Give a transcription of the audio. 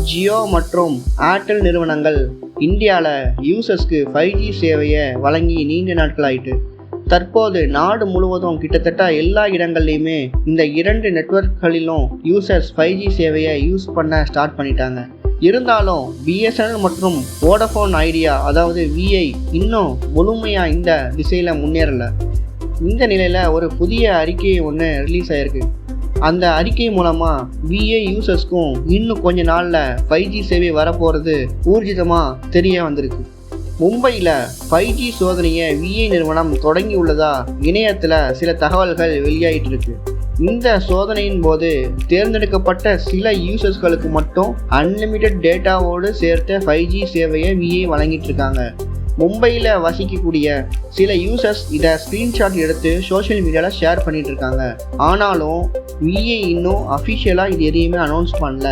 ஜியோ மற்றும் ஏர்டெல் நிறுவனங்கள் இந்தியாவில் யூசர்ஸ்க்கு 5G சேவையை வழங்கி நீண்ட நாட்கள் ஆயிட்டு. தற்போது நாடு முழுவதும் கிட்டத்தட்ட எல்லா இடங்கள்லையுமே இந்த இரண்டு நெட்வொர்க்களிலும் யூசர்ஸ் 5G சேவையை யூஸ் பண்ண ஸ்டார்ட் பண்ணிட்டாங்க. இருந்தாலும் பிஎஸ்என்எல் மற்றும் வோடஃபோன் ஐடியா அதாவது விஐ இன்னும் முழுமையாக இந்த திசையில் முன்னேறலை. இந்த நிலையில் ஒரு புதிய அறிக்கை ஒன்று ரிலீஸ் ஆகிருக்கு. அந்த அறிக்கை மூலமாக விஐ யூசர்ஸ்க்கும் இன்னும் கொஞ்ச நாளில் 5G சேவை வரப்போகிறது ஊர்ஜிதமாக தெரிய வந்திருக்கு. மும்பையில் 5G சோதனையை விஐ நிறுவனம் தொடங்கி உள்ளதா இணையத்தில் சில தகவல்கள் வெளியாகிட்டு இருக்கு. இந்த சோதனையின் போது தேர்ந்தெடுக்கப்பட்ட சில யூசர்ஸ்களுக்கு மட்டும் அன்லிமிட்டெட் டேட்டாவோடு சேர்த்த 5G சேவையை விஐ வழங்கிட்டு இருக்காங்க. மும்பையில் வசிக்கக்கூடிய சில யூசர்ஸ் இதை ஸ்க்ரீன்ஷாட் எடுத்து சோஷியல் மீடியாவில் ஷேர் பண்ணிட்டு இருக்காங்க. ஆனாலும் விஐ இன்னும் அஃபிஷியலாக இது எதையுமே அனௌன்ஸ் பண்ணல.